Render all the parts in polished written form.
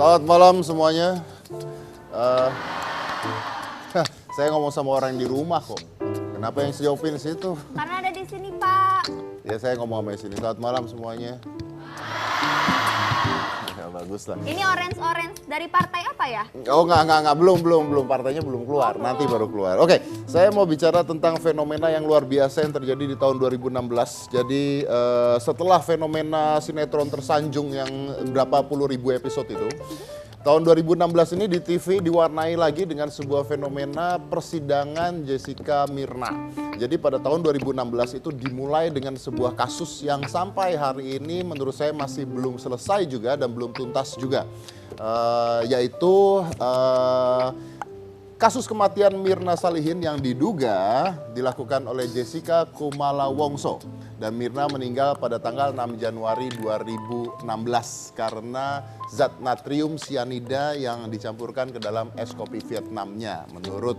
Selamat malam semuanya. Saya ngomong sama orang yang di rumah kok. Kenapa yang sejauhin situ? Karena ada di sini, Pak. Ya saya ngomong sama sini. Selamat malam semuanya. Ya bagus lah. Ini orange dari partai apa ya? Oh enggak, belum. Partainya belum keluar, nanti baru keluar. Oke, saya mau bicara tentang fenomena yang luar biasa yang terjadi di tahun 2016. Jadi setelah fenomena sinetron tersanjung yang berapa puluh ribu episode itu, tahun 2016 ini di TV diwarnai lagi dengan sebuah fenomena persidangan Jessica Myrna. Jadi pada tahun 2016 itu dimulai dengan sebuah kasus yang sampai hari ini menurut saya masih belum selesai juga dan belum tuntas juga. Yaitu kasus kematian Myrna Salihin yang diduga dilakukan oleh Jessica Kumala Wongso. Dan Myrna meninggal pada tanggal 6 Januari 2016 karena zat natrium sianida yang dicampurkan ke dalam es kopi Vietnamnya menurut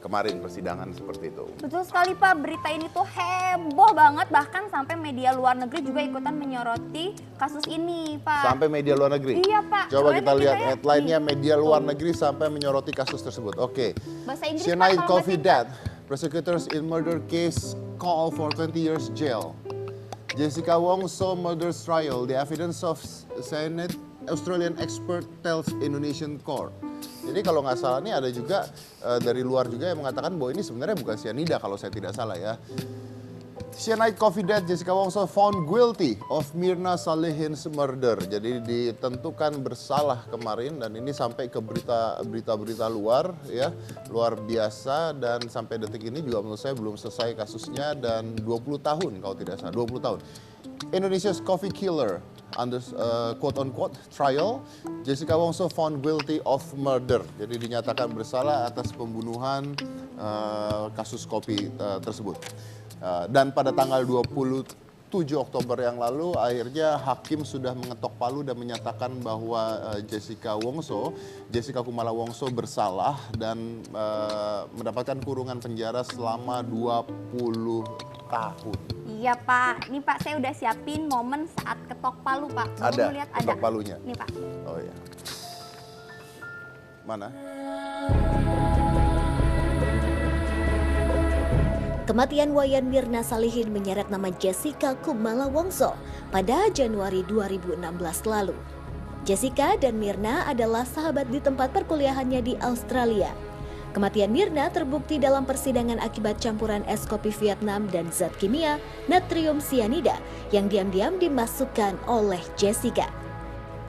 kemarin persidangan seperti itu. Betul sekali, Pak. Berita ini tuh heboh banget. Bahkan sampai media luar negeri juga ikutan menyoroti kasus ini, Pak. Sampai media luar negeri? Iya, Pak. Coba kita lihat ya. headline-nya, media luar negeri sampai menyoroti kasus tersebut. Oke. Bahasa Inggris, Pak, Cyanide kalau coffee bahasa death. Prosecutors in murder case call for 20 years jail. Jessica Wongso murder's trial. The evidence of cyanide Australian expert tells Indonesian court. Jadi kalau nggak salah nih ada juga dari luar juga yang mengatakan bahwa ini sebenarnya bukan cyanida kalau saya tidak salah ya. Cyanide coffee death, Jessica Wongso found guilty of Myrna Salihin's murder. Jadi ditentukan bersalah kemarin dan ini sampai ke berita-berita luar ya, luar biasa dan sampai detik ini juga menurut saya belum selesai kasusnya dan 20 tahun kalau tidak salah, 20 tahun. Indonesia's coffee killer under quote on quote trial, Jessica Wongso found guilty of murder. Jadi dinyatakan bersalah atas pembunuhan kasus kopi tersebut. Dan pada tanggal 27 Oktober yang lalu akhirnya hakim sudah mengetok palu dan menyatakan bahwa Jessica Kumala Wongso bersalah dan mendapatkan kurungan penjara selama 20 tahun. Iya, Pak. Ini, Pak, saya udah siapin momen saat ketok palu, Pak. Ada Lihat, ketok palunya? Nih, Pak. Oh iya. Mana? Kematian Wayan Myrna Salihin menyeret nama Jessica Kumala Wongso pada Januari 2016 lalu. Jessica dan Myrna adalah sahabat di tempat perkuliahannya di Australia. Kematian Myrna terbukti dalam persidangan akibat campuran es kopi Vietnam dan zat kimia natrium sianida yang diam-diam dimasukkan oleh Jessica.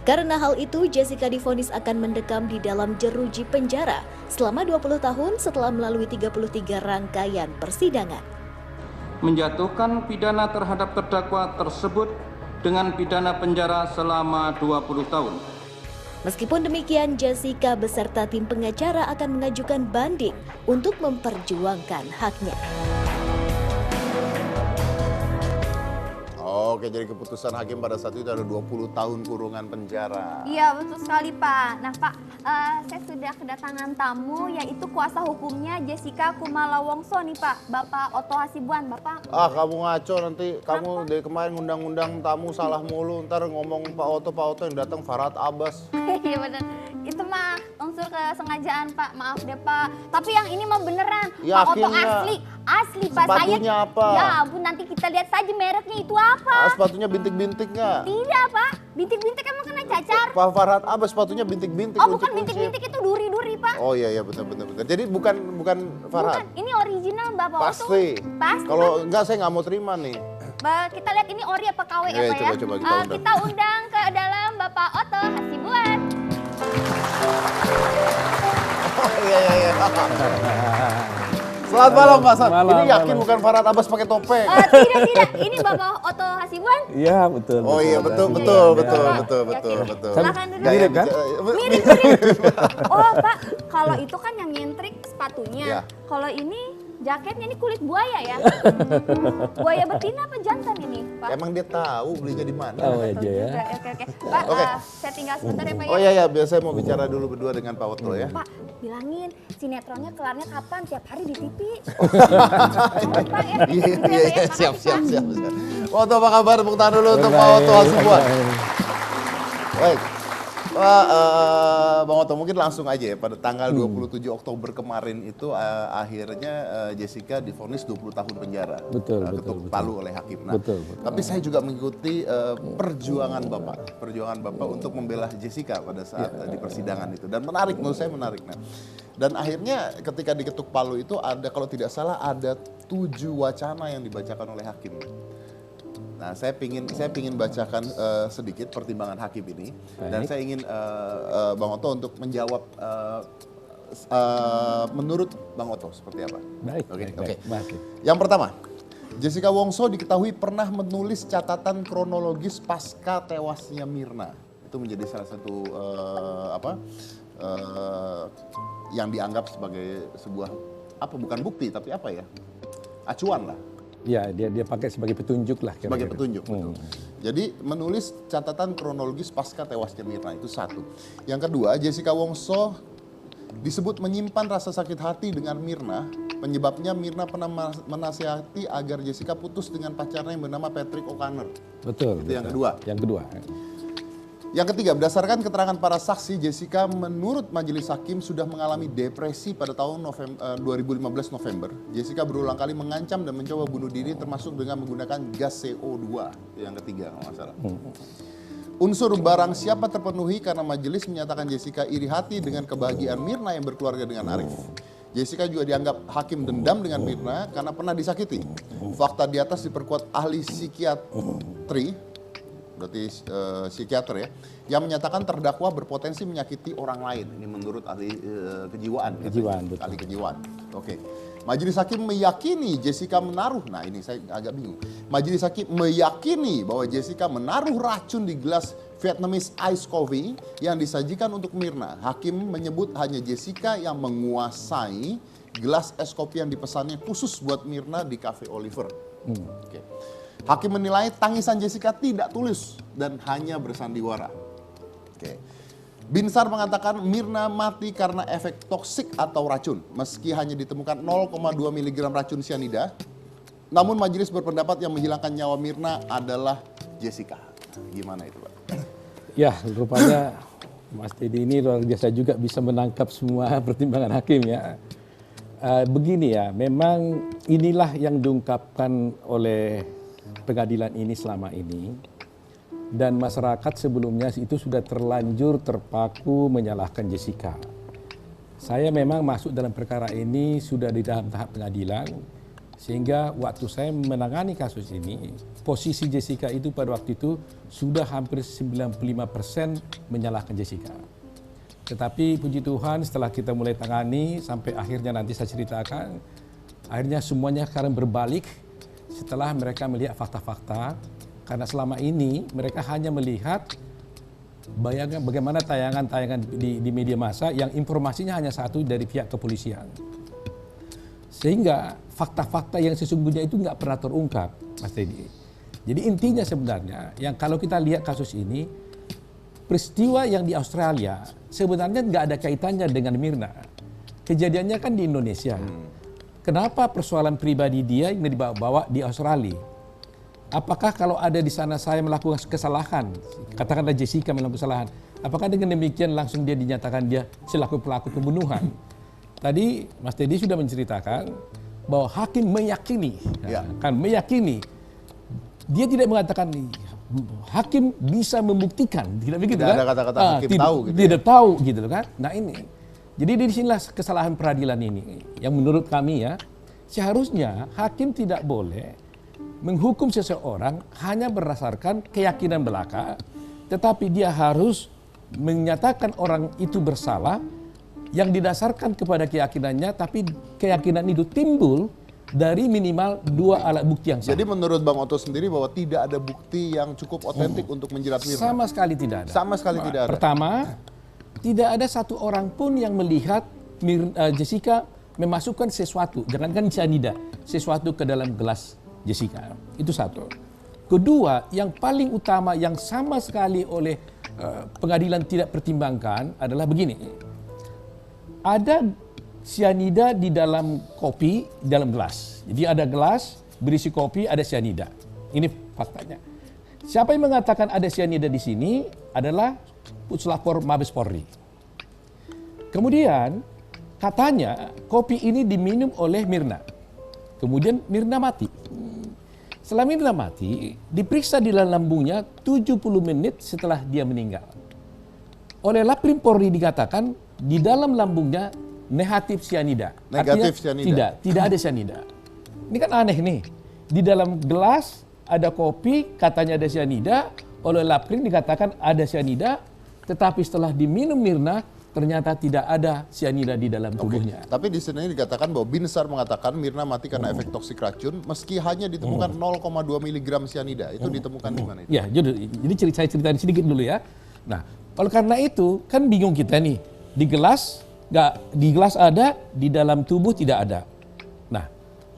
Karena hal itu, Jessica divonis akan mendekam di dalam jeruji penjara selama 20 tahun setelah melalui 33 rangkaian persidangan. Menjatuhkan pidana terhadap terdakwa tersebut dengan pidana penjara selama 20 tahun. Meskipun demikian, Jessica beserta tim pengacara akan mengajukan banding untuk memperjuangkan haknya. Oke, jadi keputusan hakim pada saat itu ada 20 tahun kurungan penjara. Iya, betul sekali, Pak. Nah, Pak, saya sudah kedatangan tamu yaitu kuasa hukumnya Jessica Kumala Wongso nih, Pak. Bapak Otto Hasibuan, Bapak. Kamu ngaco nanti. Kamu dari kemarin ngundang-ngundang tamu salah mulu. Ntar ngomong Pak Otto yang datang Farhad Abbas. Iya bener. Itu mah unsur kesengajaan, Pak. Maaf deh, Pak. Tapi yang ini mah beneran. Pak Otto asli, Pak. Sepatunya apa? Ya ampun, nanti kita lihat saja mereknya itu apa. Sepatunya bintik-bintik nggak? Tidak, Pak. Bintik-bintik emang kena cacar. Pak Farhad Abbas sepatunya bintik-bintik. Oh, bukan bintik-bintik, itu duri-duri, Pak. Oh iya betul. Jadi bukan Farhad. Bukan, ini original Bapak Otto. Pasti. Pasti. Kalau enggak saya nggak mau terima nih. Kita lihat ini ori apa KW ya, Pak ya. Coba kita undang. Kita undang ke dalam Bapak Otto Hasibuan. Iya. Selamat malam, Pak San. Ini yakin bukan Farhad Abbas pakai topeng? Tidak. Ini Bapak Otto Hasibuan. Iya, betul. Oh iya, betul. Silakan duduk. Mirip kan? Mirip. Oh, Pak, kalau itu kan yang nyentrik sepatunya. Ya. Kalau ini jaketnya ini kulit buaya ya. Buaya betina apa jantan ini, Pak? Emang dia tahu belinya di mana? Tahu aja ya. Oke. Pak, Oke. saya tinggal sebentar ya, Pak ya. Oh iya, biasa mau bicara dulu berdua dengan Pak Otto ya. Pak, bilangin sinetronnya kelarnya kapan? Tiap hari di TV. Pak, ya. Iya, siap. Otto apa kabar? Tepuk tangan dulu untuk Pak Otto Hasibuan. Baik. Bang Otto mungkin langsung aja ya, pada tanggal 27 Oktober kemarin itu akhirnya Jessica divonis 20 tahun penjara. Betul, ketuk palu oleh hakim. Nah, Betul. tapi saya juga mengikuti perjuangan Bapak untuk membela Jessica pada saat di persidangan itu, dan menarik, menurut saya menarik. Nah, dan akhirnya ketika diketuk palu itu ada, kalau tidak salah ada 7 wacana yang dibacakan oleh hakim. Nah, saya pingin bacakan sedikit pertimbangan hakim ini. Baik. Dan saya ingin Bang Otto untuk menjawab menurut Bang Otto seperti apa. Baik. Oke. Baik. Yang pertama, Jessica Wongso diketahui pernah menulis catatan kronologis pasca tewasnya Mirna. Itu menjadi salah satu yang dianggap sebagai sebuah bukan bukti tapi acuan lah. Ya, dia pakai sebagai petunjuk lah. Sebagai petunjuk, betul. Jadi menulis catatan kronologis pasca tewasnya Mirna, itu satu. Yang kedua, Jessica Wongso disebut menyimpan rasa sakit hati dengan Mirna. Penyebabnya Mirna pernah menasihati agar Jessica putus dengan pacarnya yang bernama Patrick O'Connor. Betul. Itu yang kedua. Yang kedua. Yang ketiga, berdasarkan keterangan para saksi, Jessica menurut majelis hakim sudah mengalami depresi pada tahun 2015 November. Jessica berulang kali mengancam dan mencoba bunuh diri, termasuk dengan menggunakan gas CO2. Itu yang ketiga, kalau nggak salah. Unsur barang siapa terpenuhi karena majelis menyatakan Jessica iri hati dengan kebahagiaan Mirna yang berkeluarga dengan Arif. Jessica juga dianggap hakim dendam dengan Mirna karena pernah disakiti. Fakta di atas diperkuat ahli psikiatri, berarti psikiater ya, yang menyatakan terdakwa berpotensi menyakiti orang lain. Ini menurut ahli kejiwaan. Betul. Ahli kejiwaan. Oke. Majelis hakim meyakini Jessica menaruh, nah ini saya agak bingung. Majelis hakim meyakini bahwa Jessica menaruh racun di gelas Vietnamese Ice Coffee yang disajikan untuk Mirna. Hakim menyebut hanya Jessica yang menguasai gelas es kopi yang dipesannya khusus buat Mirna di Cafe Oliver. Oke. Hakim menilai tangisan Jessica tidak tulus dan hanya bersandiwara. Oke. Binsar mengatakan Mirna mati karena efek toksik atau racun, meski hanya ditemukan 0,2 mg racun cyanida. Namun majelis berpendapat yang menghilangkan nyawa Mirna adalah Jessica. Gimana itu, Pak? Ya, rupanya Mas Teddy ini luar biasa juga bisa menangkap semua pertimbangan hakim ya. Begini ya, memang inilah yang diungkapkan oleh pengadilan ini selama ini, dan masyarakat sebelumnya itu sudah terlanjur terpaku menyalahkan Jessica. Saya memang masuk dalam perkara ini sudah di dalam tahap pengadilan, sehingga waktu saya menangani kasus ini, posisi Jessica itu pada waktu itu sudah hampir 95% menyalahkan Jessica. Tetapi puji Tuhan setelah kita mulai tangani sampai akhirnya nanti saya ceritakan, akhirnya semuanya sekarang berbalik. Setelah mereka melihat fakta-fakta, karena selama ini mereka hanya melihat bayangkan bagaimana tayangan-tayangan di media massa yang informasinya hanya satu dari pihak kepolisian. Sehingga fakta-fakta yang sesungguhnya itu nggak pernah terungkap, Mas Teddy. Jadi intinya sebenarnya, yang kalau kita lihat kasus ini, peristiwa yang di Australia sebenarnya nggak ada kaitannya dengan Mirna. Kejadiannya kan di Indonesia. Kenapa persoalan pribadi dia yang dibawa di Australia? Apakah kalau ada di sana saya melakukan kesalahan, katakanlah Jessica melakukan kesalahan, apakah dengan demikian langsung dia dinyatakan dia selaku pelaku pembunuhan? Tadi Mas Teddy sudah menceritakan bahwa hakim meyakini, meyakini. Dia tidak mengatakan hakim bisa membuktikan, tidak begitu kan? Tidak ada kata-kata hakim tahu gitu. Tidak tahu gitu kan? Nah ini. Jadi di sinilah kesalahan peradilan ini yang menurut kami ya, seharusnya hakim tidak boleh menghukum seseorang hanya berdasarkan keyakinan belaka, tetapi dia harus menyatakan orang itu bersalah yang didasarkan kepada keyakinannya, tapi keyakinan itu timbul dari minimal 2 alat bukti yang sah. Jadi menurut Bang Otto sendiri bahwa tidak ada bukti yang cukup otentik untuk menjerat Mirna? Sama sekali tidak ada. Sama sekali tidak ada. Pertama, tidak ada satu orang pun yang melihat Jessica memasukkan sesuatu, jangankan cyanida, sesuatu ke dalam gelas Jessica. Itu satu. Kedua, yang paling utama yang sama sekali oleh pengadilan tidak pertimbangkan adalah begini. Ada cyanida di dalam kopi, di dalam gelas. Jadi ada gelas berisi kopi, ada cyanida. Ini faktanya. Siapa yang mengatakan ada cyanida di sini adalah Puslapor Mabes Polri. Kemudian katanya kopi ini diminum oleh Mirna. Kemudian Mirna mati. Setelah Mirna mati, diperiksa di dalam lambungnya 70 menit setelah dia meninggal. Oleh Laprim Polri dikatakan di dalam lambungnya negatif sianida. Negatif Artinya sianida. tidak ada sianida. Ini kan aneh nih. Di dalam gelas ada kopi, katanya ada sianida. Oleh Laprim dikatakan ada sianida, tetapi setelah diminum Mirna, ternyata tidak ada sianida di dalam tubuhnya. Tapi di sini dikatakan bahwa Binsar mengatakan Mirna mati karena efek toksik racun meski hanya ditemukan 0,2 mg sianida. Itu ditemukan di mana itu? Ya, jadi saya ceritain sedikit dulu ya. Nah, oleh karena itu kan bingung kita nih. Di gelas ada, di dalam tubuh tidak ada. Nah,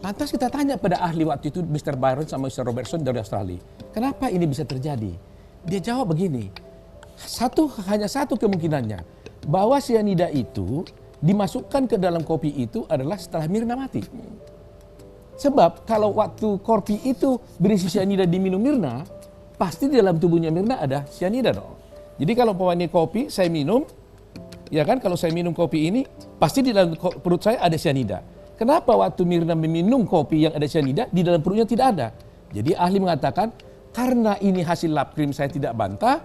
lantas kita tanya pada ahli waktu itu Mr. Byron sama Mr. Robertson dari Australia, kenapa ini bisa terjadi? Dia jawab begini, hanya satu kemungkinannya, bahwa sianida itu dimasukkan ke dalam kopi itu adalah setelah Mirna mati. Sebab kalau waktu kopi itu berisi sianida diminum Mirna, pasti di dalam tubuhnya Mirna ada sianida dong. Jadi kalau umpamanya kopi saya minum, ya kan, kalau saya minum kopi ini pasti di dalam perut saya ada sianida. Kenapa waktu Mirna meminum kopi yang ada sianida di dalam perutnya tidak ada? Jadi ahli mengatakan karena ini hasil lab krim saya tidak bantah,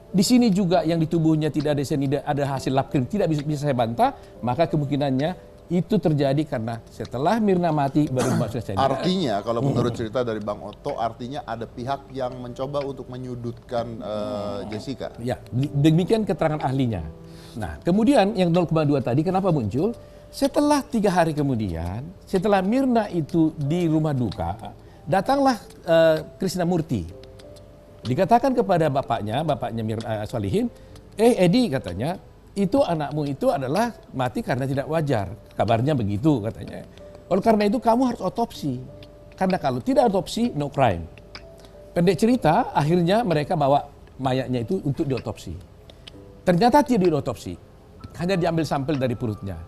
di sini juga yang di tubuhnya tidak ada sianida, ada hasil lab krim tidak bisa saya bantah, maka kemungkinannya itu terjadi karena setelah Mirna mati baru masuk sianida. Artinya kalau menurut cerita dari Bang Otto, artinya ada pihak yang mencoba untuk menyudutkan Jessica. Ya, demikian keterangan ahlinya. Nah, kemudian yang 0,2 tadi kenapa muncul? Setelah 3 hari kemudian, setelah Mirna itu di rumah duka, datanglah Krishnamurti. Dikatakan kepada bapaknya Mirna Salihin, Edi katanya, itu anakmu itu adalah mati karena tidak wajar. Kabarnya begitu katanya. Oleh karena itu kamu harus otopsi. Karena kalau tidak otopsi, no crime. Pendek cerita, akhirnya mereka bawa mayatnya itu untuk diotopsi. Ternyata tidak diotopsi, hanya diambil sampel dari perutnya.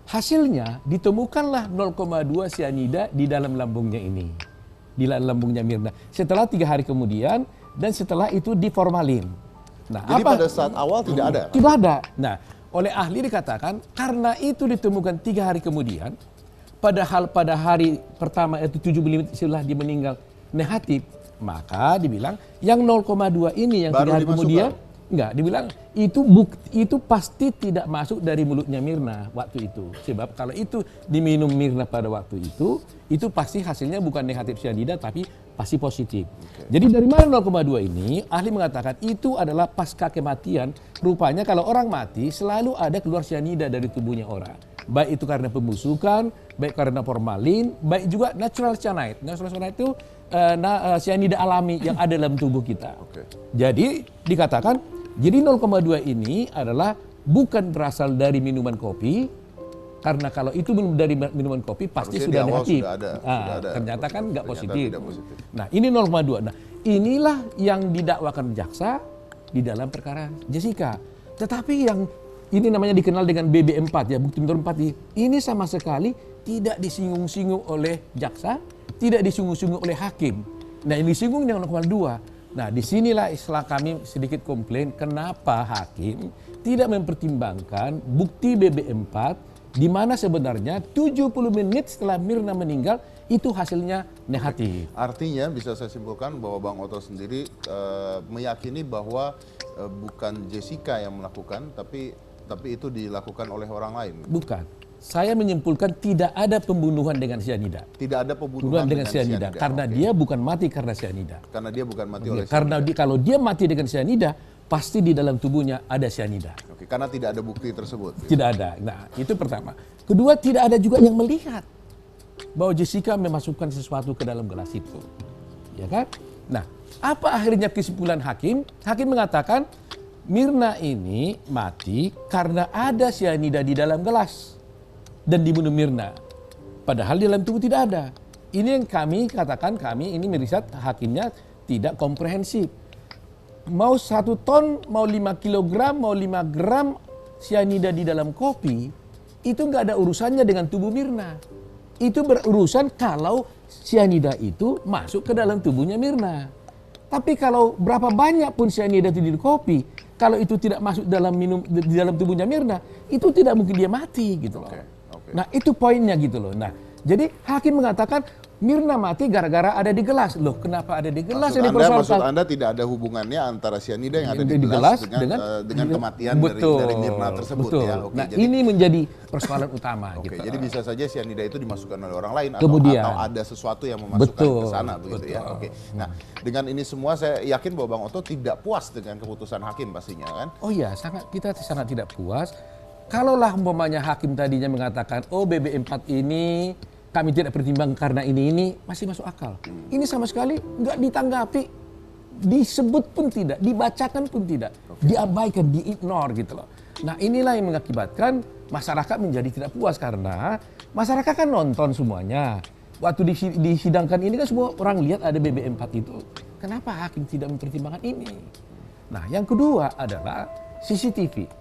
Hasilnya ditemukanlah 0,2 sianida di dalam lambungnya ini. Di dalam lambungnya Mirna. Setelah 3 hari kemudian dan setelah itu diformalin. Nah, jadi pada saat awal tidak ada? Tidak ada. Nah, oleh ahli dikatakan karena itu ditemukan 3 hari kemudian, padahal pada hari pertama itu 7 menit setelah dia meninggal negatif, maka dibilang yang 0,2 ini yang 3 hari kemudian, enggak, dibilang itu pasti tidak masuk dari mulutnya Mirna waktu itu. Sebab kalau itu diminum Mirna pada waktu itu pasti hasilnya bukan negatif sianida tapi pasti positif. Jadi dari mana 0,2 ini? Ahli mengatakan itu adalah pasca kematian. Rupanya kalau orang mati selalu ada keluar sianida dari tubuhnya orang. Baik itu karena pembusukan, baik karena formalin, baik juga natural cyanide. Natural cyanide itu sianida alami yang ada dalam tubuh kita. Jadi dikatakan, jadi 0,2 ini adalah bukan berasal dari minuman kopi, karena kalau itu dari minuman kopi pasti sudah negatif. Sudah ada. Ternyata kan nggak positif. Nah ini 0,2. Nah inilah yang didakwakan jaksa di dalam perkara Jessica. Tetapi yang ini namanya dikenal dengan BB4 ya, bukti nomor 4 ini sama sekali tidak disinggung-singgung oleh jaksa, tidak disinggung-singgung oleh hakim. Nah ini disinggung dengan 0,2. Nah disinilah istilah kami sedikit komplain kenapa hakim tidak mempertimbangkan bukti BB4 di mana sebenarnya 70 menit setelah Mirna meninggal itu hasilnya negatif. Artinya bisa saya simpulkan bahwa Bang Otto sendiri meyakini bahwa bukan Jessica yang melakukan, tapi itu dilakukan oleh orang lain. Bukan. Saya menyimpulkan tidak ada pembunuhan dengan sianida. Tidak ada pembunuhan dengan sianida. Karena dia bukan mati karena sianida. Karena dia bukan mati oleh sianida. Karena kalau dia mati dengan sianida, pasti di dalam tubuhnya ada sianida. Karena tidak ada bukti tersebut. Tidak ada. Nah, itu pertama. Kedua, tidak ada juga yang melihat bahwa Jessica memasukkan sesuatu ke dalam gelas itu. Ya kan? Nah, apa akhirnya kesimpulan hakim? Hakim mengatakan Mirna ini mati karena ada sianida di dalam gelas dan dibunuh Mirna. Padahal di dalam tubuh tidak ada. Ini yang kami katakan, kami ini meriset hakimnya tidak komprehensif. Mau 1 ton, mau 5 kilogram, mau 5 gram sianida di dalam kopi, itu nggak ada urusannya dengan tubuh Mirna. Itu berurusan kalau sianida itu masuk ke dalam tubuhnya Mirna. Tapi kalau berapa banyak pun cyanida itu di kopi, kalau itu tidak masuk dalam di dalam tubuhnya Mirna, itu tidak mungkin dia mati gitu loh. Nah, itu poinnya gitu loh. Nah, jadi hakim mengatakan Mirna mati gara-gara ada di gelas. Loh, kenapa ada di gelas? Maksud Anda tidak ada hubungannya antara cyanida yang ada di gelas dengan kematian dari Mirna tersebut. Betul. Ya? Nah, ini menjadi persoalan utama. Oke, gitu. jadi bisa saja cyanida itu dimasukkan oleh orang lain Kemudian, atau ada sesuatu yang memasukkan ke sana begitu ya. Oke. Nah, dengan ini semua saya yakin bahwa Bang Otto tidak puas dengan keputusan hakim pastinya kan? Oh iya, kita sangat tidak puas. Kalaulah umpamanya hakim tadinya mengatakan, oh BB4 ini kami tidak pertimbang karena ini masih masuk akal. Ini sama sekali nggak ditanggapi, disebut pun tidak, dibacakan pun tidak, diabaikan, di-ignore gitu loh. Nah, inilah yang mengakibatkan masyarakat menjadi tidak puas karena masyarakat kan nonton semuanya. Waktu disidangkan ini kan semua orang lihat ada BB4 itu. Kenapa hakim tidak mempertimbangkan ini? Nah, yang kedua adalah CCTV.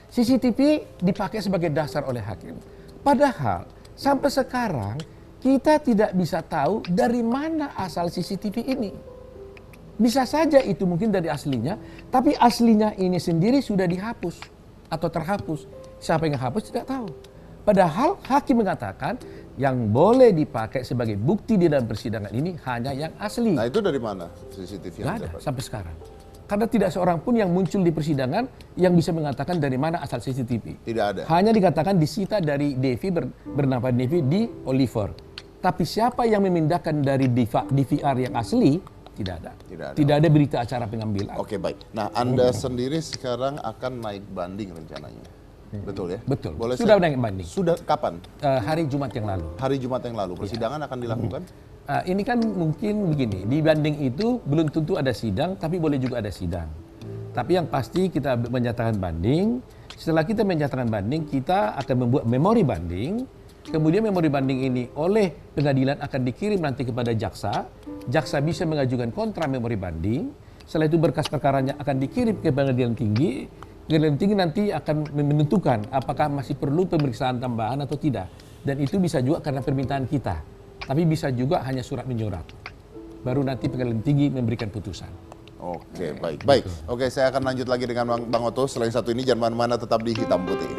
CCTV dipakai sebagai dasar oleh hakim. Padahal sampai sekarang kita tidak bisa tahu dari mana asal CCTV ini. Bisa saja itu mungkin dari aslinya, tapi aslinya ini sendiri sudah dihapus atau terhapus. Siapa yang hapus tidak tahu. Padahal hakim mengatakan yang boleh dipakai sebagai bukti di dalam persidangan ini hanya yang asli. Nah, itu dari mana CCTV yang Nggak ada dapat? sampai sekarang. Karena tidak seorang pun yang muncul di persidangan yang bisa mengatakan dari mana asal CCTV. Tidak ada. Hanya dikatakan disita dari Devi bernama Devi di Oliver. Tapi siapa yang memindahkan dari DVR yang asli tidak ada. Tidak ada berita acara pengambilan. Oke, baik. Nah, Anda sendiri sekarang akan naik banding rencananya. Betul ya? Betul. Boleh Sudah naik banding. Sudah kapan? Hari Jumat yang lalu. Hari Jumat yang lalu. Persidangan akan dilakukan? Ini kan mungkin begini, di banding itu belum tentu ada sidang, tapi boleh juga ada sidang. Tapi yang pasti kita menyatakan banding, setelah kita menyatakan banding, kita akan membuat memori banding, kemudian memori banding ini oleh pengadilan akan dikirim nanti kepada jaksa, jaksa bisa mengajukan kontra memori banding, setelah itu berkas perkaranya akan dikirim ke pengadilan tinggi nanti akan menentukan apakah masih perlu pemeriksaan tambahan atau tidak. Dan itu bisa juga karena permintaan kita. Tapi bisa juga hanya surat menyurat. Baru nanti pengadilan tinggi memberikan putusan. Oke, baik. Oke, saya akan lanjut lagi dengan Bang Otto. Selain satu ini, jangan mana-mana, tetap di Hitam Putih.